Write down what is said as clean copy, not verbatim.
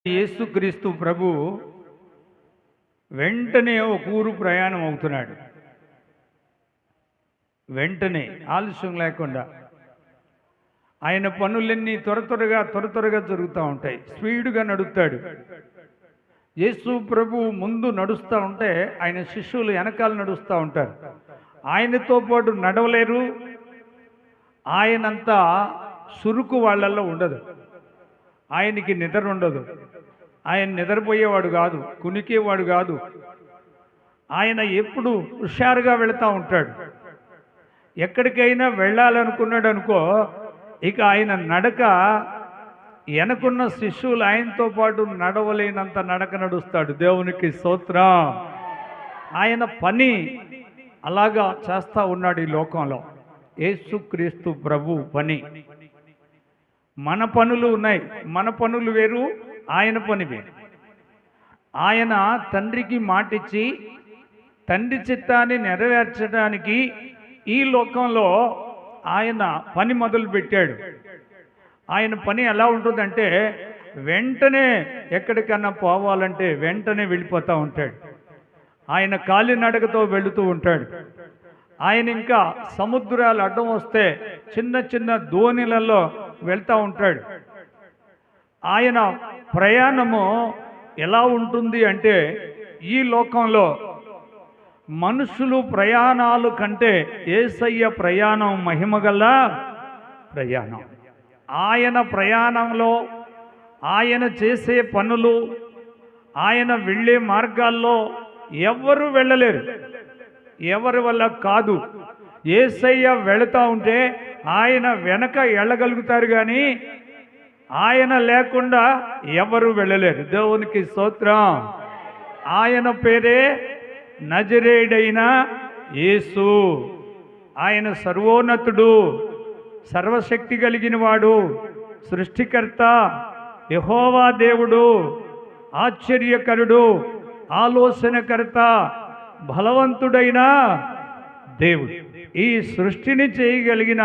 యేసుక్రీస్తు ప్రభు వెంటనే ఒక ఊరు ప్రయాణం అవుతున్నాడు. వెంటనే ఆలస్యం లేకుండా ఆయన పనులన్నీ త్వరగా జరుగుతూ ఉంటాయి. స్పీడ్గా నడుస్తాడు. యేసు ప్రభు ముందు నడుస్తూ ఉంటే ఆయన శిష్యులు వెనకాల నడుస్తూ ఉంటారు. ఆయనతో పాటు నడవలేరు. ఆయనంతా సురుకు వాళ్ళల్లో ఉండదు. ఆయనకి నిద్ర ఉండదు. ఆయన నిద్రపోయేవాడు కాదు, కునికేవాడు కాదు. ఆయన ఎప్పుడు హుషారుగా వెళుతూ ఉంటాడు. ఎక్కడికైనా వెళ్ళాలనుకున్నాడు అనుకో, ఇక ఆయన నడక వెనకున్న శిష్యులు ఆయనతో పాటు నడవలేనంత నడక నడుస్తాడు. దేవునికి స్తోత్రం. ఆయన పని అలాగా చేస్తూ ఉన్నాడు ఈ లోకంలో. యేసుక్రీస్తు ప్రభు పని. మన పనులు ఉన్నాయి. మన పనులు వేరు, ఆయన పని వేరు. ఆయన తండ్రికి మాటిచ్చి తండ్రి చిత్తాన్ని నెరవేర్చడానికి ఈ లోకంలో ఆయన పని మొదలు పెట్టాడు. ఆయన పని ఎలా ఉంటుందంటే, వెంటనే ఎక్కడికన్నా పోవాలంటే వెంటనే వెళ్ళిపోతూ ఉంటాడు. ఆయన కాలినడకతో వెళుతూ ఉంటాడు. ఆయన ఇంకా సముద్రాలు అడ్డం వస్తే చిన్న చిన్న దోణిలలో వెళ్తూ ఉంటాడు. ఆయన ప్రయాణము ఎలా ఉంటుంది అంటే, ఈ లోకంలో మనుషులు ప్రయాణాలు కంటే యేసయ్య ప్రయాణం మహిమగల ప్రయాణం. ఆయన ప్రయాణంలో ఆయన చేసే పనులు, ఆయన వెళ్ళే మార్గాల్లో ఎవ్వరూ వెళ్ళలేరు. ఎవరి వల్ల కాదు. యేసయ్య వెళుతూ ఉంటే ఆయన వెనక వెళ్ళగలుగుతారు, కానీ ఆయన లేకుండా ఎవరు వెళ్ళలేరు. దేవునికి స్తోత్రం. ఆయన పేరే నజరేయుడైన యేసు. ఆయన సర్వోన్నతుడు, సర్వశక్తి కలిగిన వాడు, సృష్టికర్త, యెహోవా దేవుడు, ఆశ్చర్యకరుడు, ఆలోచనకర్త, బలవంతుడైన దేవుడు. ఈ సృష్టిని చేయగలిగిన